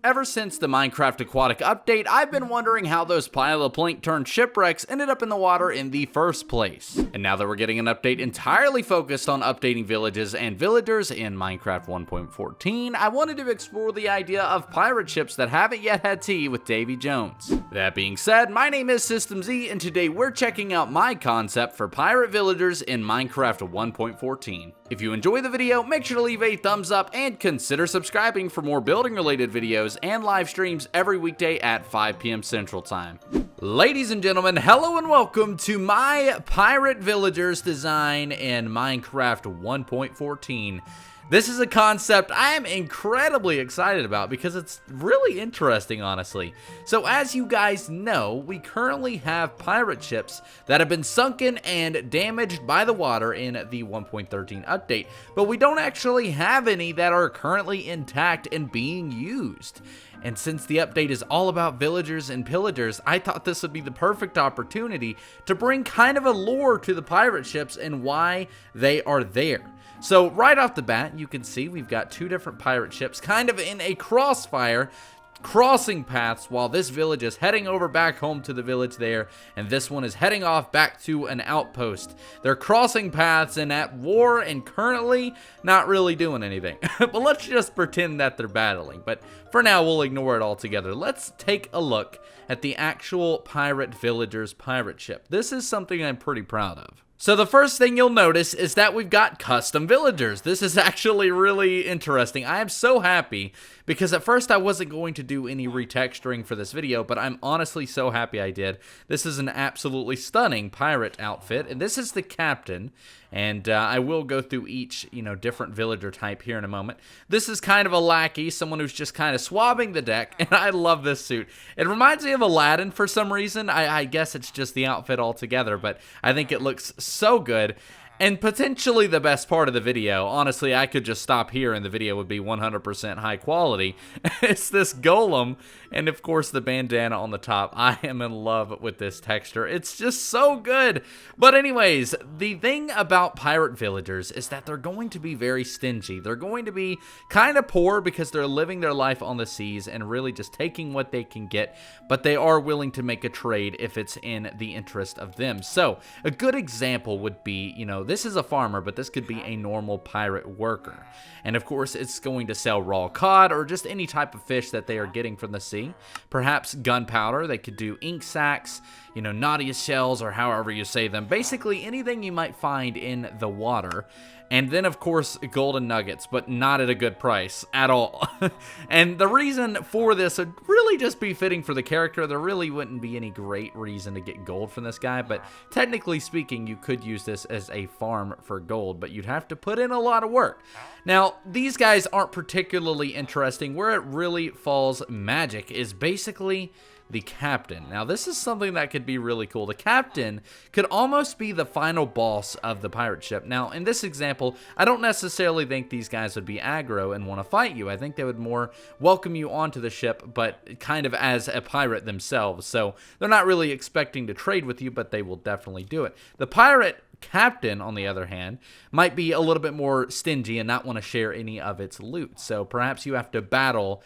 Ever since the Minecraft Aquatic update, I've been wondering how those pile of plank-turned shipwrecks ended up in the water in the first place. And now that we're getting an update entirely focused on updating villages and villagers in Minecraft 1.14, I wanted to explore the idea of pirate ships that haven't yet had tea with Davy Jones. That being said, my name is System Z, and today we're checking out my concept for pirate villagers in Minecraft 1.14. If you enjoy the video, make sure to leave a thumbs up and consider subscribing for more building related videos and live streams every weekday at 5 p.m. Central Time. Ladies and gentlemen, hello and welcome to my pirate villagers design in Minecraft 1.14. This is a concept I am incredibly excited about because it's really interesting, honestly. So as you guys know, we currently have pirate ships that have been sunken and damaged by the water in the 1.13 update, but we don't actually have any that are currently intact and being used. And since the update is all about villagers and pillagers, I thought this would be the perfect opportunity to bring kind of a lore to the pirate ships and why they are there. So right off the bat, you can see we've got two different pirate ships kind of in a crossfire, crossing paths while this village is heading over back home to the village there, and this one is heading off back to an outpost. They're crossing paths and at war and currently not really doing anything. But let's just pretend that they're battling. But for now, we'll ignore it altogether. Let's take a look at the actual pirate villagers pirate ship. This is something I'm pretty proud of. So the first thing you'll notice is that we've got custom villagers. This is actually really interesting. I am so happy because at first I wasn't going to do any retexturing for this video, but I'm honestly so happy I did. This is an absolutely stunning pirate outfit, and this is the captain. And I will go through each, different villager type here in a moment. This is kind of a lackey, someone who's just kind of swabbing the deck, and I love this suit. It reminds me of Aladdin for some reason. I guess it's just the outfit altogether, but I think it looks so good. And potentially the best part of the video, honestly, I could just stop here and the video would be 100% high quality. It's this golem, and of course the bandana on the top. I am in love with this texture. It's just so good. But anyways, the thing about pirate villagers is that they're going to be very stingy. They're going to be kind of poor because they're living their life on the seas and really just taking what they can get, but they are willing to make a trade if it's in the interest of them. So a good example would be, this is a farmer, but this could be a normal pirate worker. And of course, it's going to sell raw cod or just any type of fish that they are getting from the sea. Perhaps gunpowder. They could do ink sacks, naughty shells, or however you say them. Basically, anything you might find in the water. And then, of course, golden nuggets, but not at a good price at all. And the reason for this would really just be fitting for the character. There really wouldn't be any great reason to get gold from this guy, but technically speaking, you could use this as a farm for gold, but you'd have to put in a lot of work. Now, these guys aren't particularly interesting. Where it really falls magic is basically the captain. Now, this is something that could be really cool. The captain could almost be the final boss of the pirate ship. Now, in this example, I don't necessarily think these guys would be aggro and want to fight you. I think they would more welcome you onto the ship, but kind of as a pirate themselves. So they're not really expecting to trade with you, but they will definitely do it. The pirate captain, on the other hand, might be a little bit more stingy and not want to share any of its loot. So perhaps you have to battle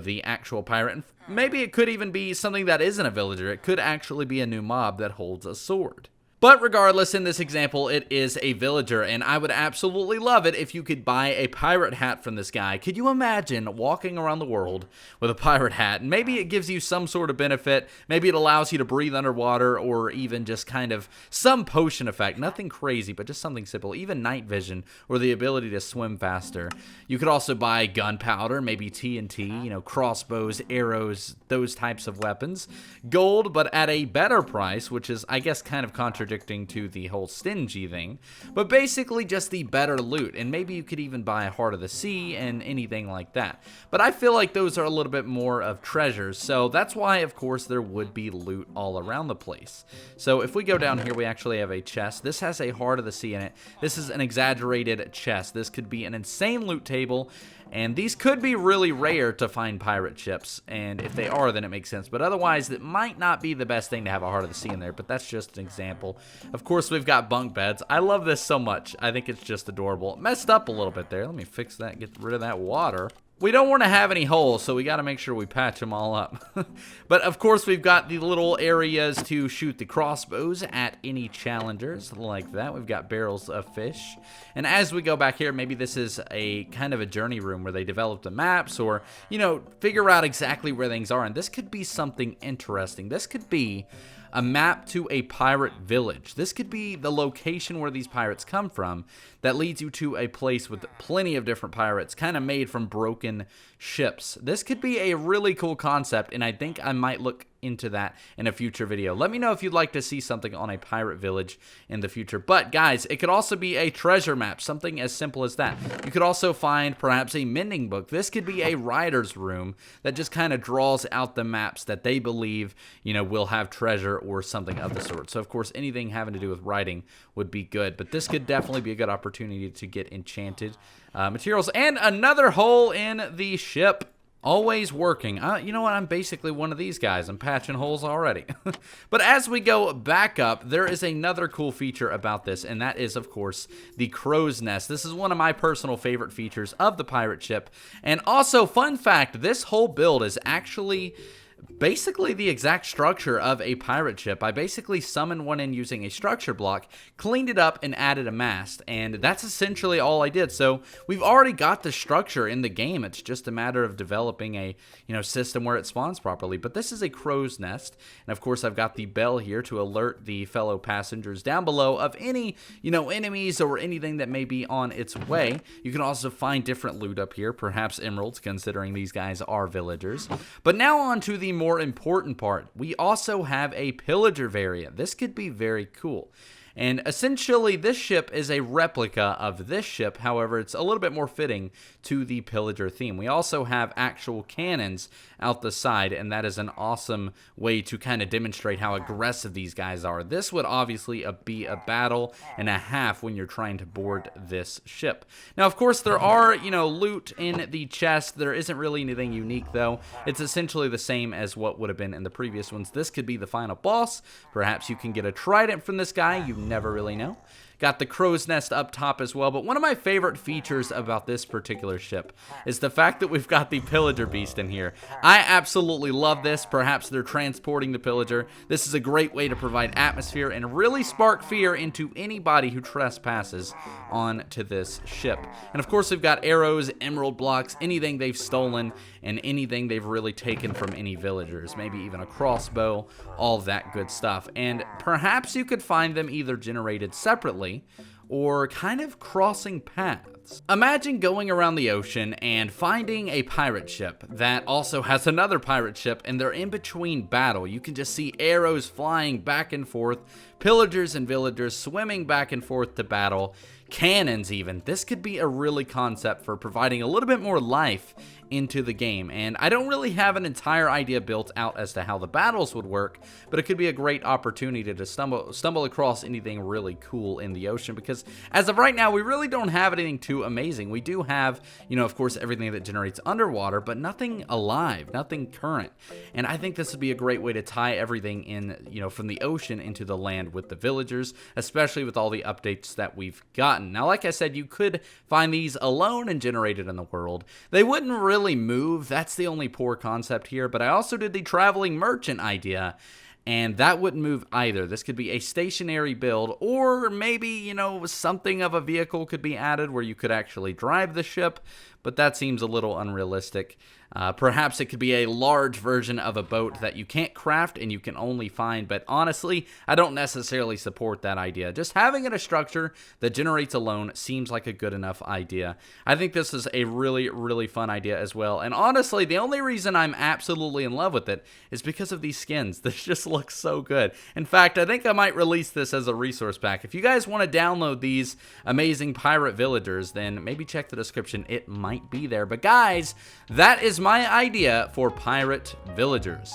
the actual pirate. And maybe it could even be something that isn't a villager. It could actually be a new mob that holds a sword. But regardless, in this example, it is a villager, and I would absolutely love it if you could buy a pirate hat from this guy. Could you imagine walking around the world with a pirate hat? And maybe it gives you some sort of benefit. Maybe it allows you to breathe underwater, or even just kind of some potion effect. Nothing crazy, but just something simple. Even night vision, or the ability to swim faster. You could also buy gunpowder, maybe TNT, crossbows, arrows, those types of weapons. Gold, but at a better price, which is, I guess, kind of contradictory to the whole stingy thing, but basically just the better loot. And maybe you could even buy a Heart of the Sea and anything like that. But I feel like those are a little bit more of treasures, so that's why, of course, there would be loot all around the place. So if we go down here, we actually have a chest. This has a Heart of the Sea in it. This is an exaggerated chest. This could be an insane loot table, and these could be really rare to find pirate ships, and if they are, then it makes sense. But otherwise, it might not be the best thing to have a Heart of the Sea in there, but that's just an example. Of course, we've got bunk beds. I love this so much. I think it's just adorable. It messed up a little bit there. Let me fix that, get rid of that water. We don't want to have any holes, so we got to make sure we patch them all up. But of course, we've got the little areas to shoot the crossbows at any challengers like that. We've got barrels of fish. And as we go back here, maybe this is a kind of a journey room where they develop the maps or, you know, figure out exactly where things are. And this could be something interesting. This could be a map to a pirate village. This could be the location where these pirates come from that leads you to a place with plenty of different pirates, kind of made from broken ships. This could be a really cool concept, and I think I might look into that in a future video. Let me know if you'd like to see something on a pirate village in the future. But guys, it could also be a treasure map, something as simple as that. You could also find perhaps a mending book. This could be a writer's room that just kind of draws out the maps that they believe, you know, will have treasure or something of the sort. So of course, anything having to do with writing would be good, but this could definitely be a good opportunity to get enchanted materials. And another hole in the ship. Always working. You know what? I'm basically one of these guys. I'm patching holes already. But as we go back up, there is another cool feature about this, and that is, of course, the crow's nest. This is one of my personal favorite features of the pirate ship. And also, fun fact, this whole build is actually basically the exact structure of a pirate ship. I basically summoned one in using a structure block, cleaned it up, and added a mast, and that's essentially all I did. So we've already got the structure in the game. It's just a matter of developing a, you know, system where it spawns properly. But this is a crow's nest, and of course I've got the bell here to alert the fellow passengers down below of any, you know, enemies or anything that may be on its way. You can also find different loot up here, perhaps emeralds, considering these guys are villagers. But now on to the more important part. We also have a pillager variant. This could be very cool. And essentially, this ship is a replica of this ship. However, it's a little bit more fitting to the pillager theme. We also have actual cannons out the side, and that is an awesome way to kind of demonstrate how aggressive these guys are. This would obviously be a battle and a half when you're trying to board this ship. Now, of course, there are, you know, loot in the chest. There isn't really anything unique, though. It's essentially the same as what would have been in the previous ones. This could be the final boss. Perhaps you can get a trident from this guy. You never really know. Got the crow's nest up top as well, but one of my favorite features about this particular ship is the fact that we've got the pillager beast in here. I absolutely love this. Perhaps they're transporting the pillager. This is a great way to provide atmosphere and really spark fear into anybody who trespasses onto this ship. And of course, we've got arrows, emerald blocks, anything they've stolen, and anything they've really taken from any villagers, maybe even a crossbow, all of that good stuff. And perhaps you could find them either generated separately or kind of crossing paths. Imagine going around the ocean and finding a pirate ship that also has another pirate ship, and they're in between battle. You can just see arrows flying back and forth, pillagers and villagers swimming back and forth to battle, cannons even. This could be a really concept for providing a little bit more life into the game, and I don't really have an entire idea built out as to how the battles would work, but it could be a great opportunity to stumble across anything really cool in the ocean, because as of right now, we really don't have anything too amazing. We do have, you know, of course, everything that generates underwater, but nothing alive, nothing current, and I think this would be a great way to tie everything in, you know, from the ocean into the land with the villagers, especially with all the updates that we've gotten. Now, like I said, you could find these alone and generated in the world. They wouldn't really move. That's the only poor concept here, but I also did the traveling merchant idea, and that wouldn't move either. This could be a stationary build, or maybe, you know, something of a vehicle could be added where you could actually drive the ship, but that seems a little unrealistic. Perhaps it could be a large version of a boat that you can't craft and you can only find, but honestly, I don't necessarily support that idea. Just having it a structure that generates alone seems like a good enough idea. I think this is a really, really fun idea as well, and honestly, the only reason I'm absolutely in love with it is because of these skins. This just looks so good. In fact, I think I might release this as a resource pack. If you guys want to download these amazing pirate villagers, then maybe check the description. It might be there. But guys, that is my idea for pirate villagers.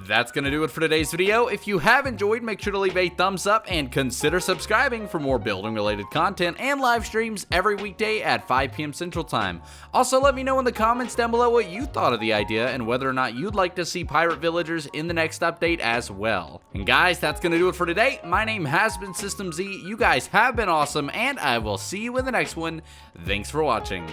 That's gonna do it for today's video. If you have enjoyed, make sure to leave a thumbs up and consider subscribing for more building related content and live streams every weekday at 5 p.m. Central Time. Also, let me know in the comments down below what you thought of the idea and whether or not you'd like to see pirate villagers in the next update as well. And guys, that's gonna do it for today. My name has been System Z. You guys have been awesome, and I will see you in the next one. Thanks for watching.